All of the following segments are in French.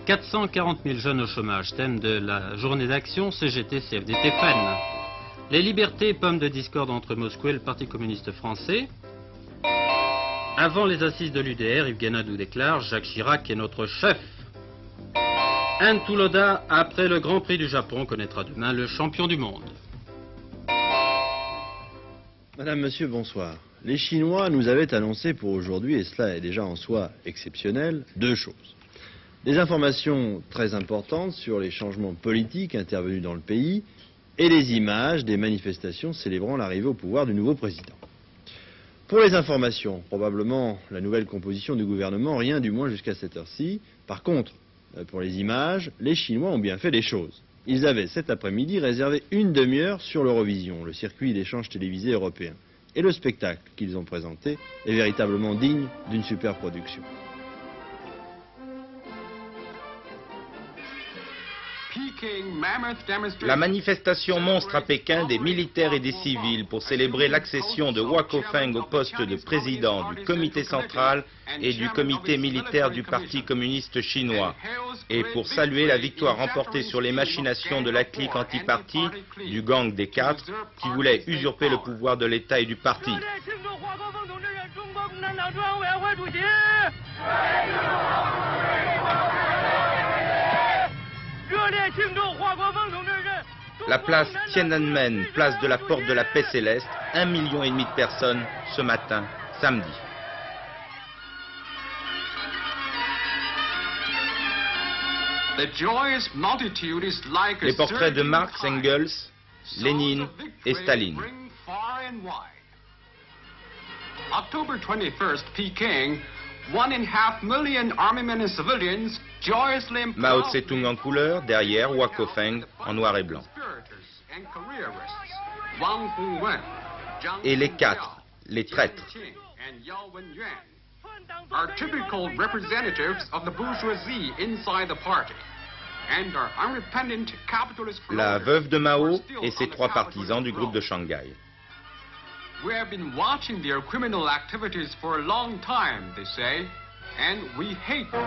440 000 jeunes au chômage, thème de la journée d'action CGT-CFDT FEN. Les libertés, pomme de discorde entre Moscou et le Parti communiste français. Avant les assises de l'UDR, Yves Guénadou déclare « Jacques Chirac est notre chef ». Anne Touloda, après le Grand Prix du Japon, connaîtra demain le champion du monde. Madame, Monsieur, bonsoir. Les Chinois nous avaient annoncé pour aujourd'hui, et cela est déjà en soi exceptionnel, deux choses. Des informations très importantes sur les changements politiques intervenus dans le pays et les images des manifestations célébrant l'arrivée au pouvoir du nouveau président. Pour les informations, probablement la nouvelle composition du gouvernement, rien du moins jusqu'à cette heure-ci. Par contre, pour les images, les Chinois ont bien fait les choses. Ils avaient cet après-midi réservé une demi-heure sur l'Eurovision, le circuit d'échange télévisé européen. Et le spectacle qu'ils ont présenté est véritablement digne d'une superproduction. La manifestation monstre à Pékin des militaires et des civils pour célébrer l'accession de Hua Kofeng au poste de président du comité central et du comité militaire du Parti communiste chinois, et pour saluer la victoire remportée sur les machinations de la clique anti-parti du gang des quatre qui voulait usurper le pouvoir de l'État et du parti. La place Tiananmen, place de la Porte de la Paix Céleste, 1,5 million de personnes ce matin, samedi. Les portraits de Marx, Engels, Lénine et Staline. October 21st, Peking, 1.5 million army men and civilians joyously Mao Tse-tung en couleur, derrière Hua Kofeng en noir et blanc. Et les quatre, les traîtres. Are typical representatives of the bourgeoisie inside the party and are unrepentant capitalist La veuve de Mao et ses trois partisans du groupe de Shanghai. We have been watching their criminal activities for a long time, they say, and we hate them.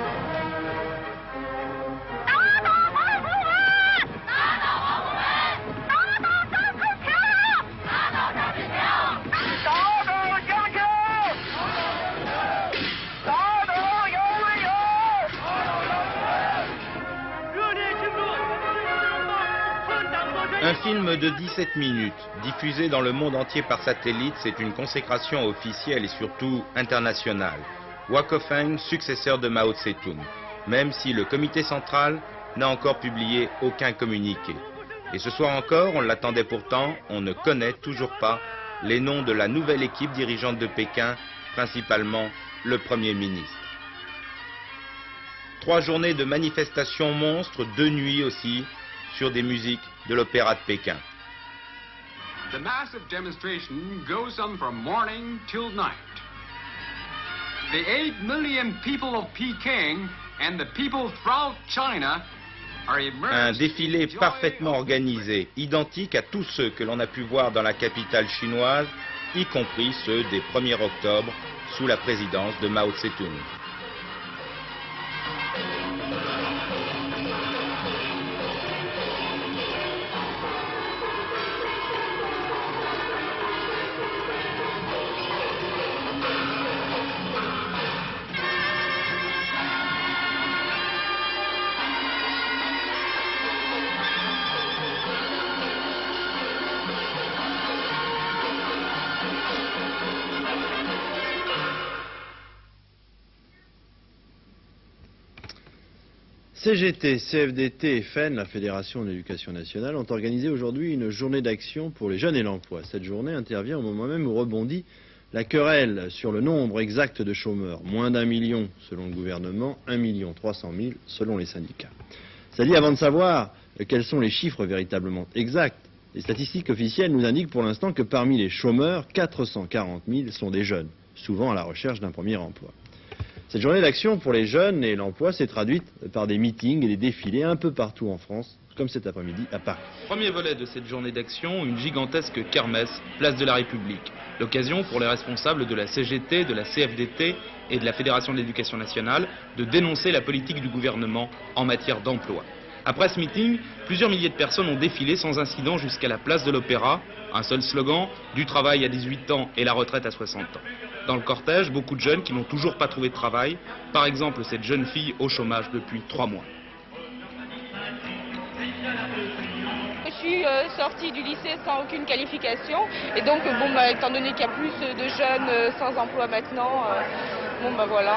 Un film de 17 minutes, diffusé dans le monde entier par satellite, c'est une consécration officielle et surtout internationale. Hua Kofeng, successeur de Mao Tse-tung, même si le comité central n'a encore publié aucun communiqué. Et ce soir encore, on l'attendait pourtant, on ne connaît toujours pas les noms de la nouvelle équipe dirigeante de Pékin, principalement le Premier ministre. 3 journées de manifestations monstres, 2 nuits aussi, sur des musiques de l'opéra de Pékin. The massive demonstration goes on from morning till night. The 8 million people of Peking and the people throughout China are immersed. Un défilé parfaitement organisé, identique à tous ceux que l'on a pu voir dans la capitale chinoise, y compris ceux des 1er octobre sous la présidence de Mao Tse-tung. CGT, CFDT et FEN, la Fédération de l'Éducation nationale, ont organisé aujourd'hui une journée d'action pour les jeunes et l'emploi. Cette journée intervient au moment même où rebondit la querelle sur le nombre exact de chômeurs. Moins d'1 million selon le gouvernement, 1 300 000 selon les syndicats. C'est-à-dire, avant de savoir quels sont les chiffres véritablement exacts, les statistiques officielles nous indiquent pour l'instant que parmi les chômeurs, 440 000 sont des jeunes, souvent à la recherche d'un premier emploi. Cette journée d'action pour les jeunes et l'emploi s'est traduite par des meetings et des défilés un peu partout en France, comme cet après-midi à Paris. Premier volet de cette journée d'action, une gigantesque kermesse, place de la République. L'occasion pour les responsables de la CGT, de la CFDT et de la Fédération de l'éducation nationale de dénoncer la politique du gouvernement en matière d'emploi. Après ce meeting, plusieurs milliers de personnes ont défilé sans incident jusqu'à la place de l'Opéra. Un seul slogan, du travail à 18 ans et la retraite à 60 ans. Dans le cortège, beaucoup de jeunes qui n'ont toujours pas trouvé de travail. Par exemple, cette jeune fille au chômage depuis 3 mois. Je suis sortie du lycée sans aucune qualification et donc étant donné qu'il y a plus de jeunes sans emploi maintenant, voilà.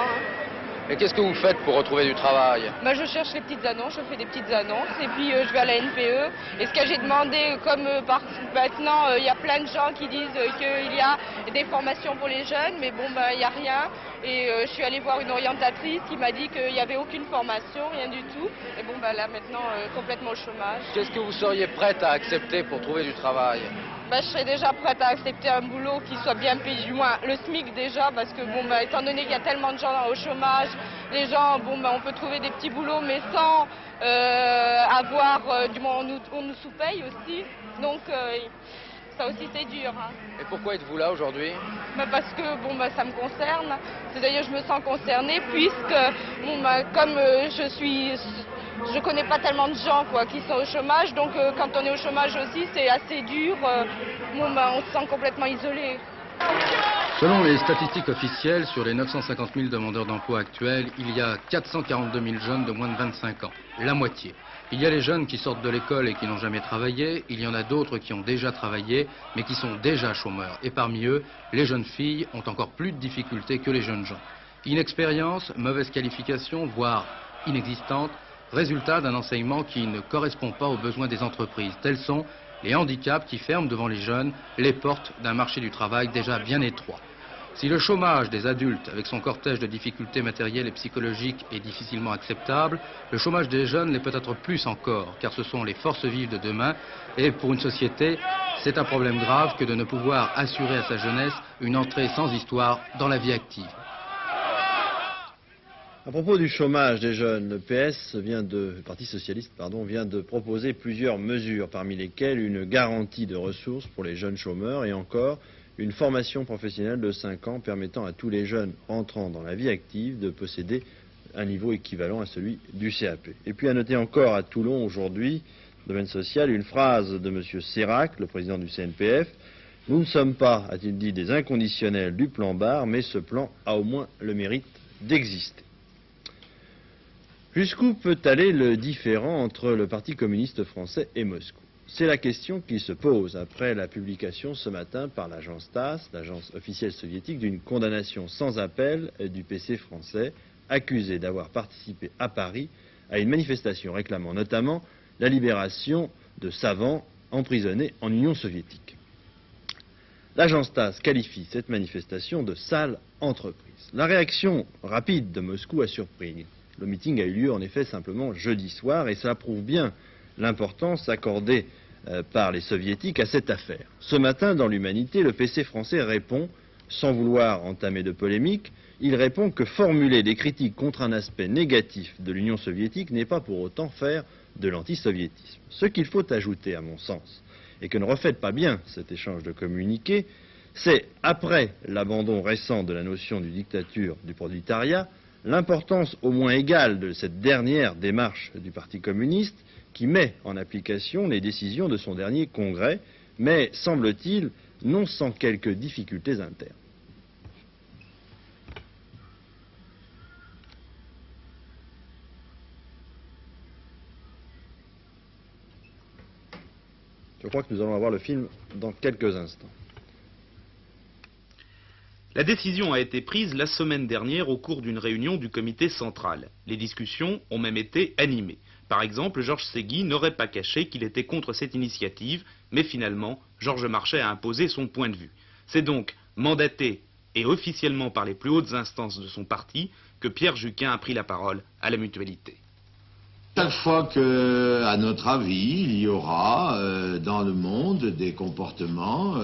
Et qu'est-ce que vous faites pour retrouver du travail? Je cherche les petites annonces, je fais des petites annonces et puis je vais à la NPE. Et ce que j'ai demandé, comme maintenant il y a plein de gens qui disent qu'il y a des formations pour les jeunes, mais il n'y a rien. Et je suis allée voir une orientatrice qui m'a dit qu'il n'y avait aucune formation, rien du tout. Et là maintenant complètement au chômage. Qu'est-ce que vous seriez prête à accepter pour trouver du travail? Je serais déjà prête à accepter un boulot qui soit bien payé, du moins le SMIC déjà, parce que étant donné qu'il y a tellement de gens au chômage, les gens, on peut trouver des petits boulots, mais sans avoir, du moins on nous sous-paye aussi, donc ça aussi c'est dur. Hein. Et pourquoi êtes-vous là aujourd'hui? Parce que ça me concerne, c'est-à-dire je me sens concernée puisque comme je connais pas tellement de gens qui sont au chômage, donc quand on est au chômage aussi c'est assez dur, on se sent complètement isolé. Selon les statistiques officielles, sur les 950 000 demandeurs d'emploi actuels, il y a 442 000 jeunes de moins de 25 ans, la moitié. Il y a les jeunes qui sortent de l'école et qui n'ont jamais travaillé, il y en a d'autres qui ont déjà travaillé, mais qui sont déjà chômeurs. Et parmi eux, les jeunes filles ont encore plus de difficultés que les jeunes gens. Inexpérience, mauvaise qualification, voire inexistante, résultat d'un enseignement qui ne correspond pas aux besoins des entreprises. Tels sont les handicaps qui ferment devant les jeunes les portes d'un marché du travail déjà bien étroit. Si le chômage des adultes, avec son cortège de difficultés matérielles et psychologiques, est difficilement acceptable, le chômage des jeunes l'est peut-être plus encore, car ce sont les forces vives de demain, et pour une société, c'est un problème grave que de ne pouvoir assurer à sa jeunesse une entrée sans histoire dans la vie active. À propos du chômage des jeunes, le Parti socialiste vient de proposer plusieurs mesures, parmi lesquelles une garantie de ressources pour les jeunes chômeurs et encore une formation professionnelle de 5 ans permettant à tous les jeunes entrant dans la vie active de posséder un niveau équivalent à celui du CAP. Et puis à noter encore à Toulon aujourd'hui, domaine social, une phrase de M. Sérac, le président du CNPF. « Nous ne sommes pas, a-t-il dit, des inconditionnels du plan Barre, mais ce plan a au moins le mérite d'exister. » Jusqu'où peut aller le différend entre le Parti communiste français et Moscou? C'est la question qui se pose après la publication ce matin par l'agence TASS, l'agence officielle soviétique, d'une condamnation sans appel du PC français, accusé d'avoir participé à Paris à une manifestation réclamant notamment la libération de savants emprisonnés en Union soviétique. L'agence TASS qualifie cette manifestation de sale entreprise. La réaction rapide de Moscou a surpris. Le meeting a eu lieu en effet simplement jeudi soir et cela prouve bien l'importance accordée par les soviétiques à cette affaire. Ce matin, dans l'Humanité, le PC français répond, sans vouloir entamer de polémique, il répond que formuler des critiques contre un aspect négatif de l'Union soviétique n'est pas pour autant faire de l'antisoviétisme. Ce qu'il faut ajouter, à mon sens, et que ne reflète pas bien cet échange de communiqués, c'est, après l'abandon récent de la notion de dictature du prolétariat, l'importance au moins égale de cette dernière démarche du Parti communiste qui met en application les décisions de son dernier congrès, mais, semble-t-il, non sans quelques difficultés internes. Je crois que nous allons avoir le film dans quelques instants. La décision a été prise la semaine dernière au cours d'une réunion du comité central. Les discussions ont même été animées. Par exemple, Georges Segui n'aurait pas caché qu'il était contre cette initiative, mais finalement, Georges Marchais a imposé son point de vue. C'est donc mandaté et officiellement par les plus hautes instances de son parti que Pierre Juquin a pris la parole à la Mutualité. Chaque fois que, à notre avis, il y aura dans le monde des comportements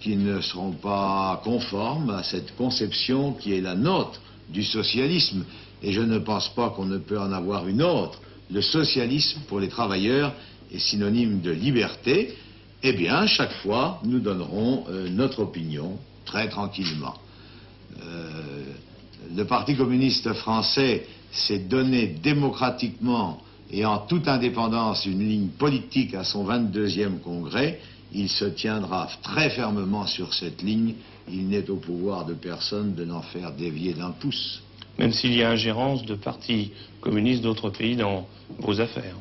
qui ne seront pas conformes à cette conception qui est la nôtre du socialisme, et je ne pense pas qu'on ne peut en avoir une autre. Le socialisme pour les travailleurs est synonyme de liberté. Eh bien, chaque fois, nous donnerons notre opinion très tranquillement. Le Parti communiste français s'est donné démocratiquement et en toute indépendance une ligne politique à son 22e congrès. Il se tiendra très fermement sur cette ligne. Il n'est au pouvoir de personne de n'en faire dévier d'un pouce. Même s'il y a ingérence de partis communistes d'autres pays dans vos affaires.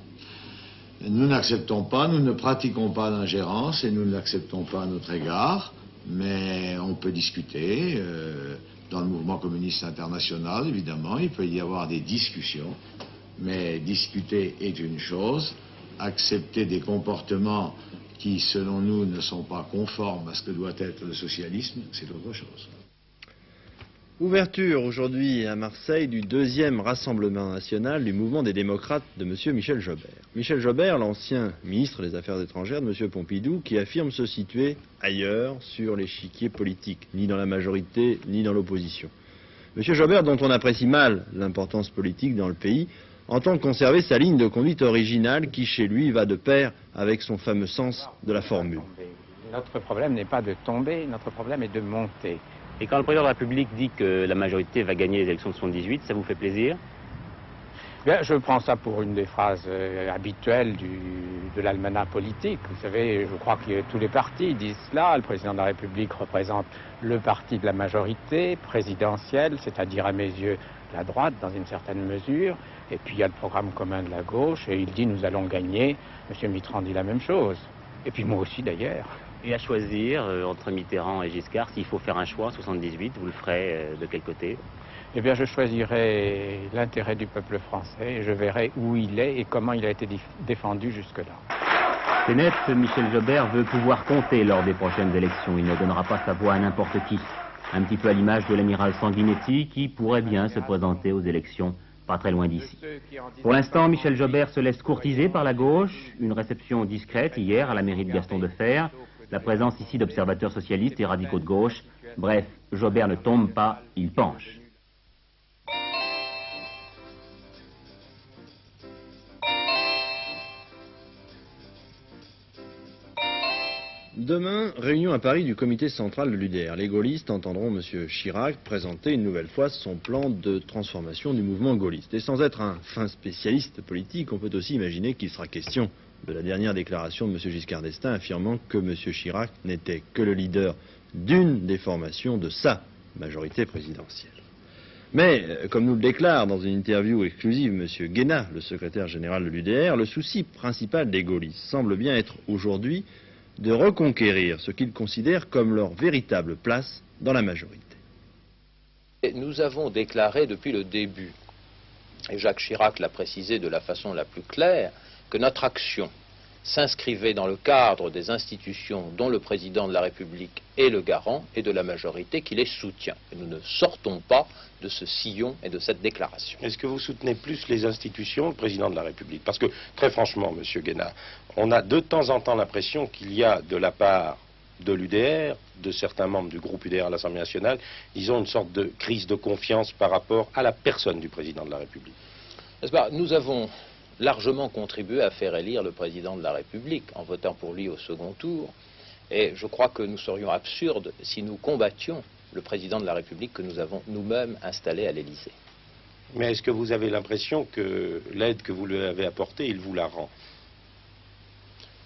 Nous n'acceptons pas, nous ne pratiquons pas l'ingérence et nous ne l'acceptons pas à notre égard, mais on peut discuter. Dans le mouvement communiste international, évidemment, il peut y avoir des discussions, mais discuter est une chose, accepter des comportements qui, selon nous, ne sont pas conformes à ce que doit être le socialisme, c'est autre chose. Ouverture aujourd'hui à Marseille du 2e Rassemblement national du mouvement des démocrates de M. Michel Jobert. Michel Jobert, l'ancien ministre des Affaires étrangères de M. Pompidou, qui affirme se situer ailleurs sur l'échiquier politique, ni dans la majorité, ni dans l'opposition. M. Jobert, dont on apprécie mal l'importance politique dans le pays, entend conserver sa ligne de conduite originale qui, chez lui, va de pair avec son fameux sens de la formule. Notre problème n'est pas de tomber, notre problème est de monter. Et quand le président de la République dit que la majorité va gagner les élections de 78, ça vous fait plaisir? Bien, je prends ça pour une des phrases habituelles de l'almanach politique. Vous savez, je crois que tous les partis disent cela. Le président de la République représente le parti de la majorité présidentielle, c'est-à-dire à mes yeux la droite dans une certaine mesure. Et puis il y a le programme commun de la gauche et il dit nous allons gagner. M. Mitterrand dit la même chose. Et puis moi aussi d'ailleurs. Et à choisir entre Mitterrand et Giscard, s'il faut faire un choix en 78, vous le ferez de quel côté? Eh bien, je choisirai l'intérêt du peuple français et je verrai où il est et comment il a été défendu jusque-là. C'est net, Michel Jobert veut pouvoir compter lors des prochaines élections. Il ne donnera pas sa voix à n'importe qui. Un petit peu à l'image de l'amiral Sanguinetti qui pourrait bien se présenter aux élections pas très loin d'ici. Pour l'instant, Michel Jobert se laisse courtiser par la gauche. Une réception discrète hier à la mairie de Gaston Defferre. La présence ici d'observateurs socialistes et radicaux de gauche. Bref, Jobert ne tombe pas, il penche. Demain, réunion à Paris du comité central de l'UDR. Les gaullistes entendront M. Chirac présenter une nouvelle fois son plan de transformation du mouvement gaulliste. Et sans être un fin spécialiste politique, on peut aussi imaginer qu'il sera question de la dernière déclaration de M. Giscard d'Estaing affirmant que M. Chirac n'était que le leader d'une des formations de sa majorité présidentielle. Mais, comme nous le déclare dans une interview exclusive M. Guéna, le secrétaire général de l'UDR, le souci principal des gaullistes semble bien être aujourd'hui de reconquérir ce qu'ils considèrent comme leur véritable place dans la majorité. Nous avons déclaré depuis le début, et Jacques Chirac l'a précisé de la façon la plus claire, que notre action s'inscrivait dans le cadre des institutions dont le président de la République est le garant et de la majorité qui les soutient. Et nous ne sortons pas de ce sillon et de cette déclaration. Est-ce que vous soutenez plus les institutions, le président de la République? Parce que, très franchement, M. Guéna, on a de temps en temps l'impression qu'il y a de la part de l'UDR, de certains membres du groupe UDR à l'Assemblée nationale, ils ont une sorte de crise de confiance par rapport à la personne du président de la République. N'est-ce pas? Nous avons largement contribué à faire élire le président de la République en votant pour lui au second tour. Et je crois que nous serions absurdes si nous combattions le président de la République que nous avons nous-mêmes installé à l'Élysée. Mais est-ce que vous avez l'impression que l'aide que vous lui avez apportée, il vous la rend?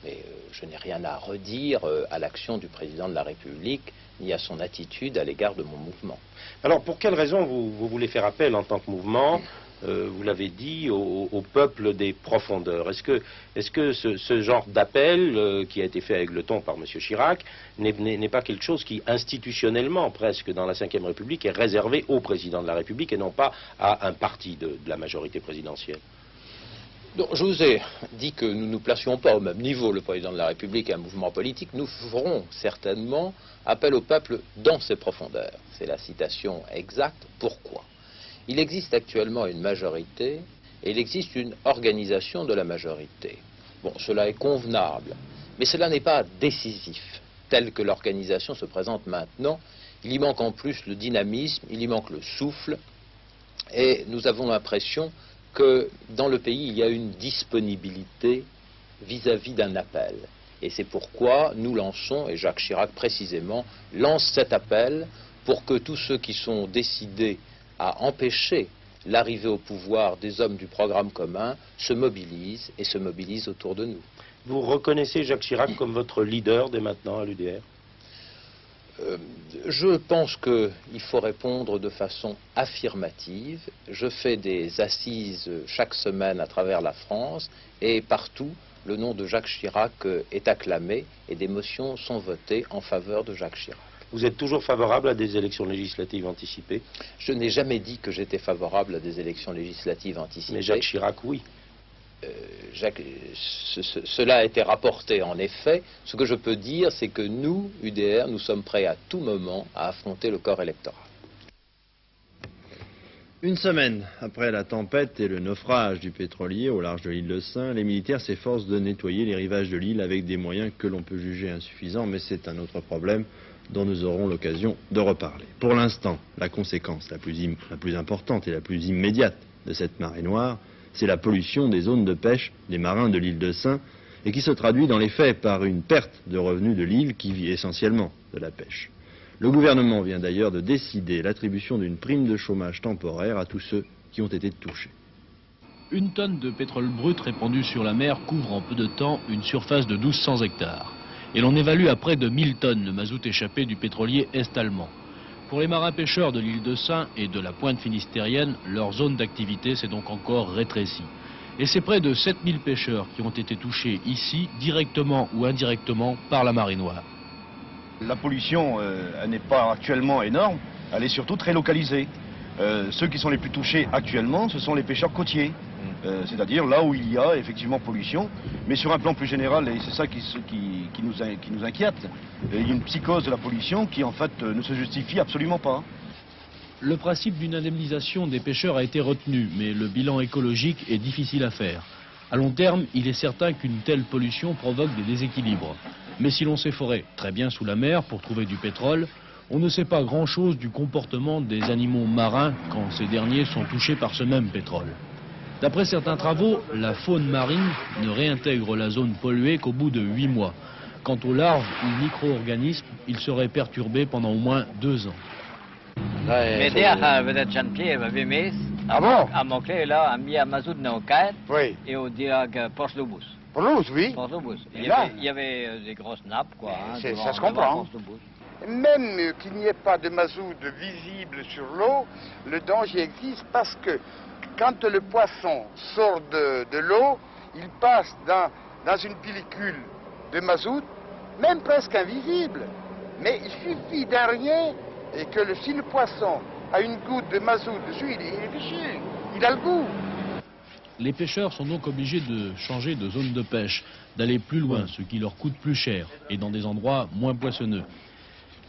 Mais je n'ai rien à redire à l'action du président de la République, ni à son attitude à l'égard de mon mouvement. Alors, pour quelle raison vous voulez faire appel en tant que mouvement, vous l'avez dit, au peuple des profondeurs? Est-ce que ce genre d'appel qui a été fait avec le ton par M. Chirac n'est pas quelque chose qui, institutionnellement, presque dans la Ve République, est réservé au président de la République et non pas à un parti de la majorité présidentielle? Donc, je vous ai dit que nous ne nous placions pas au même niveau, le président de la République et un mouvement politique. Nous ferons certainement appel au peuple dans ses profondeurs. C'est la citation exacte. Pourquoi? Il existe actuellement une majorité et il existe une organisation de la majorité. Bon, cela est convenable, mais cela n'est pas décisif. Tel que l'organisation se présente maintenant, il y manque en plus le dynamisme, il y manque le souffle, Et nous avons l'impression que dans le pays, il y a une disponibilité vis-à-vis d'un appel. Et c'est pourquoi nous lançons, et Jacques Chirac précisément, lance cet appel pour que tous ceux qui sont décidés à empêcher l'arrivée au pouvoir des hommes du programme commun se mobilisent et se mobilisent autour de nous. Vous reconnaissez Jacques Chirac comme votre leader dès maintenant à l'UDR? Je pense qu'il faut répondre de façon affirmative. Je fais des assises chaque semaine à travers la France et partout, le nom de Jacques Chirac est acclamé et des motions sont votées en faveur de Jacques Chirac. Vous êtes toujours favorable à des élections législatives anticipées? Je n'ai jamais dit que j'étais favorable à des élections législatives anticipées. Mais Jacques Chirac, oui. Cela a été rapporté en effet. Ce que je peux dire, c'est que nous, UDR, nous sommes prêts à tout moment à affronter le corps électoral. Une semaine après la tempête et le naufrage du pétrolier au large de l'île de Sein, les militaires s'efforcent de nettoyer les rivages de l'île avec des moyens que l'on peut juger insuffisants, mais c'est un autre problème dont nous aurons l'occasion de reparler. Pour l'instant, la conséquence la plus importante et la plus immédiate de cette marée noire, c'est la pollution des zones de pêche des marins de l'île de Sein et qui se traduit dans les faits par une perte de revenus de l'île qui vit essentiellement de la pêche. Le gouvernement vient d'ailleurs de décider l'attribution d'une prime de chômage temporaire à tous ceux qui ont été touchés. Une tonne de pétrole brut répandue sur la mer couvre en peu de temps une surface de 1200 hectares. Et l'on évalue à près de 1000 tonnes le mazout échappé du pétrolier est-allemand. Pour les marins pêcheurs de l'île de Sein et de la pointe finistérienne, leur zone d'activité s'est donc encore rétrécie. Et c'est près de 7000 pêcheurs qui ont été touchés ici, directement ou indirectement, par la marée noire. La pollution, elle n'est pas actuellement énorme, elle est surtout très localisée. Ceux qui sont les plus touchés actuellement, ce sont les pêcheurs côtiers. C'est-à-dire là où il y a effectivement pollution, mais sur un plan plus général, et c'est ça qui nous inquiète, il y a une psychose de la pollution qui en fait ne se justifie absolument pas. Le principe d'une indemnisation des pêcheurs a été retenu, mais le bilan écologique est difficile à faire. À long terme, il est certain qu'une telle pollution provoque des déséquilibres. Mais si l'on s'efforait très bien sous la mer pour trouver du pétrole, on ne sait pas grand-chose du comportement des animaux marins quand ces derniers sont touchés par ce même pétrole. D'après certains travaux, la faune marine ne réintègre la zone polluée qu'au bout de 8 mois. Quant aux larves ou micro-organismes, ils seraient perturbés pendant au moins 2 ans. Ah bon? À Montclair, là, a mis à mazout dans le cadre. Oui. Et au diag Port-Lobous. Port-Lobous, oui. Port-Lobous. Il y avait des grosses nappes, quoi. Hein, ça se comprend. Même qu'il n'y ait pas de mazout visible sur l'eau, le danger existe parce que quand le poisson sort de l'eau, il passe dans une pellicule de mazout, même presque invisible. Mais il suffit d'un rien et que si le poisson a une goutte de mazout dessus, il est fichu, il a le goût. Les pêcheurs sont donc obligés de changer de zone de pêche, d'aller plus loin, ce qui leur coûte plus cher, et dans des endroits moins poissonneux.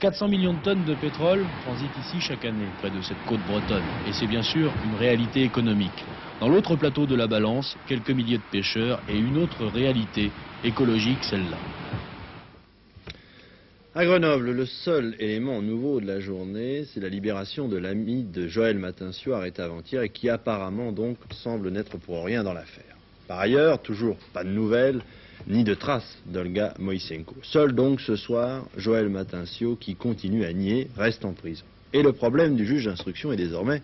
400 millions de tonnes de pétrole transitent ici chaque année, près de cette côte bretonne. Et c'est bien sûr une réalité économique. Dans l'autre plateau de la balance, quelques milliers de pêcheurs et une autre réalité écologique, celle-là. À Grenoble, le seul élément nouveau de la journée, c'est la libération de l'ami de Joël Matincio, arrêté avant-hier, et qui apparemment donc semble n'être pour rien dans l'affaire. Par ailleurs, toujours pas de nouvelles, ni de traces d'Olga Moïsenko. Seul donc ce soir, Joël Matincio, qui continue à nier, reste en prison. Et le problème du juge d'instruction est désormais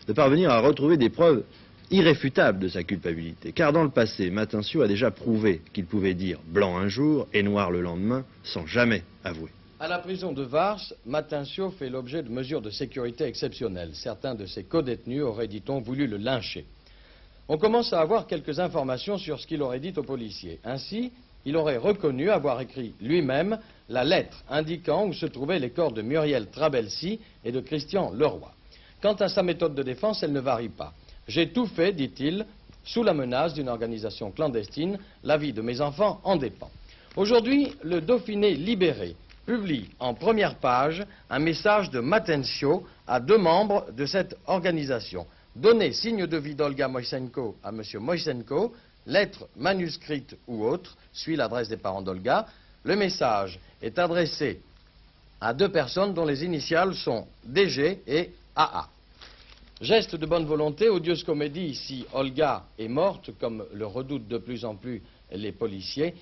de parvenir à retrouver des preuves irréfutables de sa culpabilité. Car dans le passé, Matincio a déjà prouvé qu'il pouvait dire blanc un jour et noir le lendemain, sans jamais avouer. À la prison de Vars, Matincio fait l'objet de mesures de sécurité exceptionnelles. Certains de ses codétenus auraient, dit-on, voulu le lyncher. On commence à avoir quelques informations sur ce qu'il aurait dit aux policiers. Ainsi, il aurait reconnu avoir écrit lui-même la lettre indiquant où se trouvaient les corps de Muriel Trabelsi et de Christian Leroy. Quant à sa méthode de défense, elle ne varie pas. J'ai tout fait, dit-il, sous la menace d'une organisation clandestine. La vie de mes enfants en dépend. Aujourd'hui, le Dauphiné libéré publie en première page un message de Matincio à 2 membres de cette organisation. Donner signe de vie d'Olga Moïsenko à M. Moïsenko, lettre manuscrite ou autre, suit l'adresse des parents d'Olga. Le message est adressé à 2 personnes dont les initiales sont DG et AA. Geste de bonne volonté, odieuse comédie, si Olga est morte, comme le redoutent de plus en plus les policiers,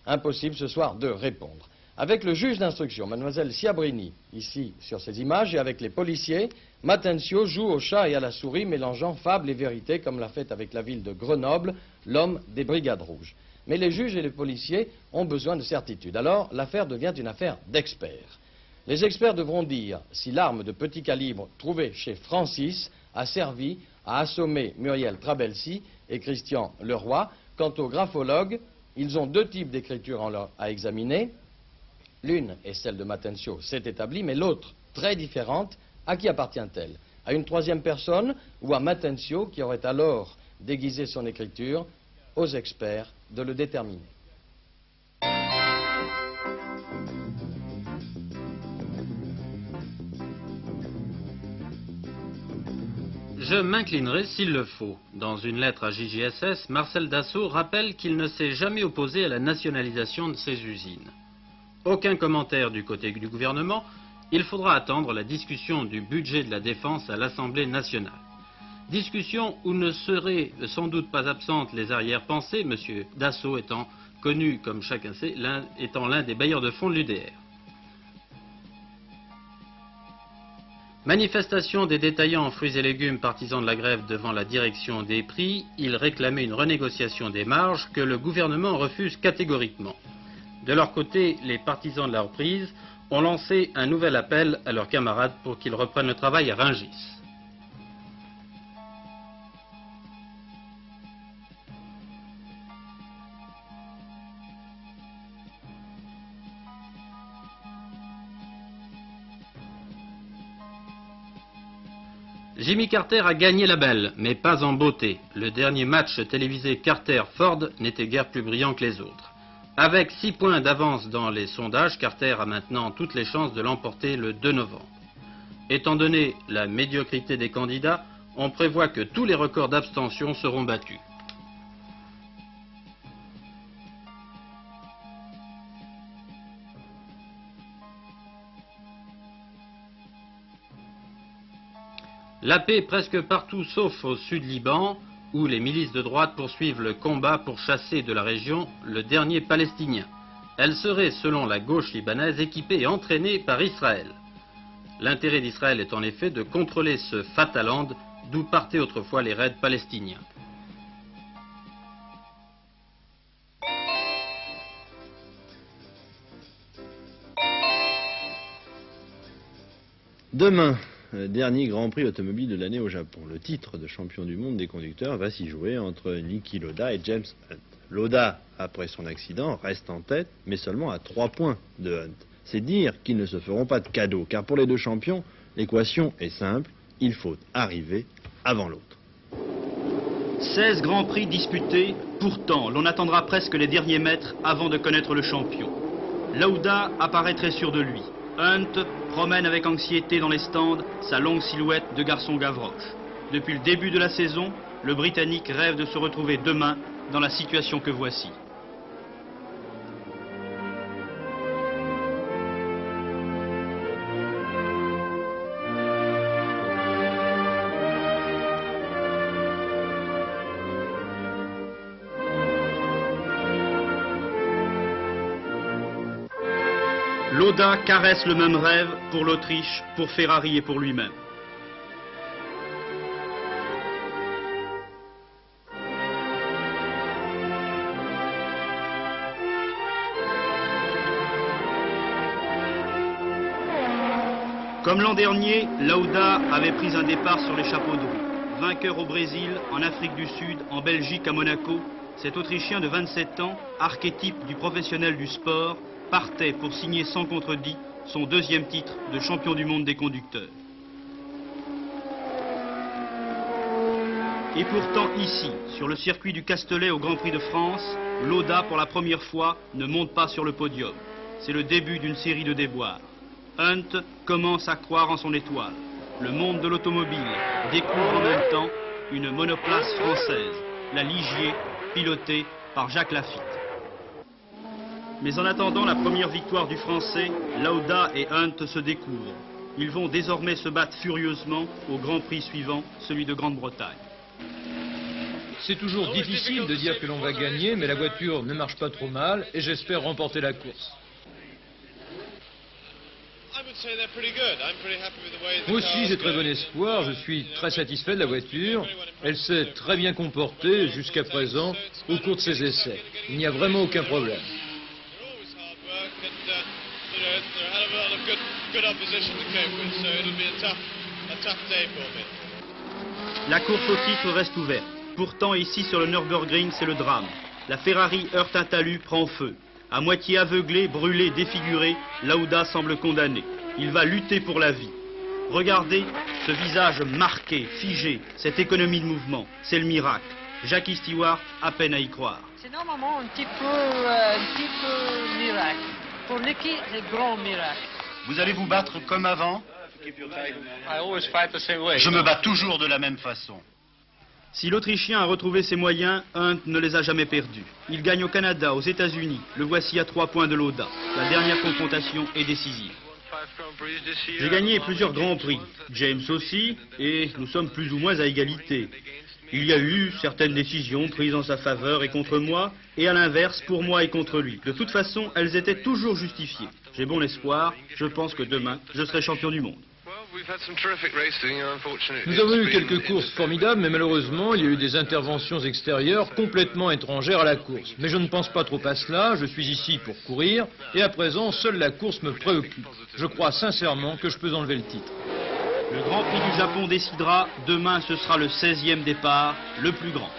impossible ce soir de répondre. Avec le juge d'instruction, mademoiselle Ciabrini, ici sur ces images, et avec les policiers, Matencio joue au chat et à la souris, mélangeant fable et vérité, comme l'a fait avec la ville de Grenoble, l'homme des Brigades Rouges. Mais les juges et les policiers ont besoin de certitude. Alors, l'affaire devient une affaire d'experts. Les experts devront dire si l'arme de petit calibre trouvée chez Francis a servi à assommer Muriel Trabelsi et Christian Leroy. Quant aux graphologues, ils ont deux types d'écriture à examiner. L'une est celle de Matencio, c'est établi, mais l'autre, très différente, à qui appartient-elle? À une troisième personne ou à Matencio, qui aurait alors déguisé son écriture? Aux experts de le déterminer. Je m'inclinerai s'il le faut. Dans une lettre à JJSS, Marcel Dassault rappelle qu'il ne s'est jamais opposé à la nationalisation de ces usines. Aucun commentaire du côté du gouvernement, il faudra attendre la discussion du budget de la défense à l'Assemblée nationale. Discussion où ne seraient sans doute pas absentes les arrière-pensées, M. Dassault étant connu, comme chacun sait, étant l'un des bailleurs de fonds de l'UDR. Manifestation des détaillants en fruits et légumes partisans de la grève devant la direction des prix, ils réclamaient une renégociation des marges que le gouvernement refuse catégoriquement. De leur côté, les partisans de la reprise ont lancé un nouvel appel à leurs camarades pour qu'ils reprennent le travail à Rungis. Jimmy Carter a gagné la belle, mais pas en beauté. Le dernier match télévisé Carter-Ford n'était guère plus brillant que les autres. Avec 6 points d'avance dans les sondages, Carter a maintenant toutes les chances de l'emporter le 2 novembre. Étant donné la médiocrité des candidats, on prévoit que tous les records d'abstention seront battus. La paix presque partout sauf au sud-Liban, où les milices de droite poursuivent le combat pour chasser de la région le dernier Palestinien. Elle serait, selon la gauche libanaise, équipée et entraînée par Israël. L'intérêt d'Israël est en effet de contrôler ce Fataland d'où partaient autrefois les raids palestiniens. Demain, dernier Grand Prix automobile de l'année au Japon. Le titre de champion du monde des conducteurs va s'y jouer entre Niki Lauda et James Hunt. Lauda, après son accident, reste en tête, mais seulement à 3 points de Hunt. C'est dire qu'ils ne se feront pas de cadeaux, car pour les deux champions, l'équation est simple, il faut arriver avant l'autre. 16 Grands Prix disputés, pourtant l'on attendra presque les derniers mètres avant de connaître le champion. Lauda apparaît très sûr de lui. Hunt promène avec anxiété dans les stands sa longue silhouette de garçon gavroche. Depuis le début de la saison, le Britannique rêve de se retrouver demain dans la situation que voici. Lauda caresse le même rêve pour l'Autriche, pour Ferrari et pour lui-même. Comme l'an dernier, Lauda avait pris un départ sur les chapeaux de roue. Vainqueur au Brésil, en Afrique du Sud, en Belgique, à Monaco, cet Autrichien de 27 ans, archétype du professionnel du sport, partait pour signer sans contredit son deuxième titre de champion du monde des conducteurs. Et pourtant ici, sur le circuit du Castellet au Grand Prix de France, Lauda pour la première fois ne monte pas sur le podium. C'est le début d'une série de déboires. Hunt commence à croire en son étoile. Le monde de l'automobile découvre en même temps une monoplace française, la Ligier, pilotée par Jacques Laffite. Mais en attendant la première victoire du Français, Lauda et Hunt se découvrent. Ils vont désormais se battre furieusement au Grand Prix suivant, celui de Grande-Bretagne. C'est toujours difficile de dire que l'on va gagner, mais la voiture ne marche pas trop mal et j'espère remporter la course. Moi aussi, j'ai très bon espoir. Je suis très satisfait de la voiture. Elle s'est très bien comportée jusqu'à présent au cours de ses essais. Il n'y a vraiment aucun problème. La course au titre reste ouverte. Pourtant, ici, sur le Nürburgring, c'est le drame. La Ferrari heurte un talus, prend feu. À moitié aveuglé, brûlé, défiguré, Lauda semble condamné. Il va lutter pour la vie. Regardez ce visage marqué, figé, cette économie de mouvement. C'est le miracle. Jackie Stewart, à peine à y croire. C'est normalement un petit peu miracle. Pour l'équipe, c'est grand miracle. Vous allez vous battre comme avant? Je me bats toujours de la même façon. Si l'Autrichien a retrouvé ses moyens, Hunt ne les a jamais perdus. Il gagne au Canada, aux États-Unis. Le voici à 3 points de Lauda. La dernière confrontation est décisive. J'ai gagné plusieurs grands prix, James aussi, et nous sommes plus ou moins à égalité. Il y a eu certaines décisions prises en sa faveur et contre moi, et à l'inverse, pour moi et contre lui. De toute façon, elles étaient toujours justifiées. J'ai bon espoir, je pense que demain, je serai champion du monde. Nous avons eu quelques courses formidables, mais malheureusement, il y a eu des interventions extérieures complètement étrangères à la course. Mais je ne pense pas trop à cela, je suis ici pour courir, et à présent, seule la course me préoccupe. Je crois sincèrement que je peux enlever le titre. Le Grand Prix du Japon décidera, demain ce sera le 16e départ, le plus grand.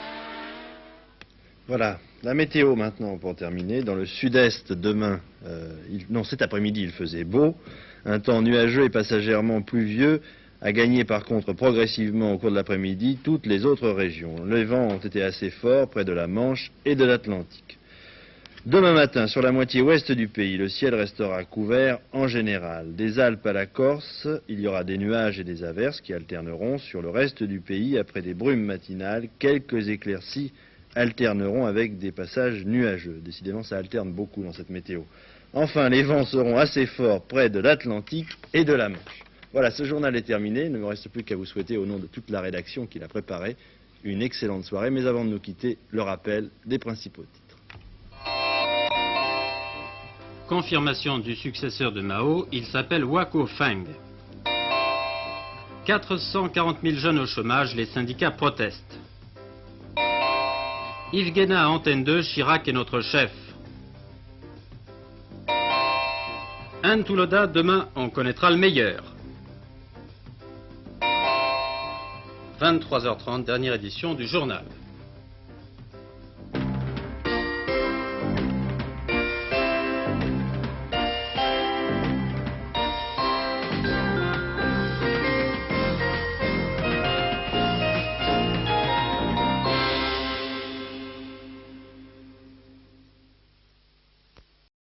Voilà, la météo maintenant pour terminer. Dans le sud-est, demain, cet après-midi, il faisait beau. Un temps nuageux et passagèrement pluvieux a gagné par contre progressivement au cours de l'après-midi toutes les autres régions. Les vents ont été assez forts près de la Manche et de l'Atlantique. Demain matin, sur la moitié ouest du pays, le ciel restera couvert en général. Des Alpes à la Corse, il y aura des nuages et des averses qui alterneront sur le reste du pays après des brumes matinales. Quelques éclaircies alterneront avec des passages nuageux. Décidément, ça alterne beaucoup dans cette météo. Enfin, les vents seront assez forts près de l'Atlantique et de la Manche. Voilà, ce journal est terminé. Il ne me reste plus qu'à vous souhaiter, au nom de toute la rédaction qui l'a préparé, une excellente soirée. Mais avant de nous quitter, le rappel des principaux titres. Confirmation du successeur de Mao, il s'appelle Wako Feng. 440 000 jeunes au chômage, les syndicats protestent. Yves Guéna à Antenne 2, Chirac est notre chef. Hunt ou Lauda, demain on connaîtra le meilleur. 23h30, dernière édition du journal.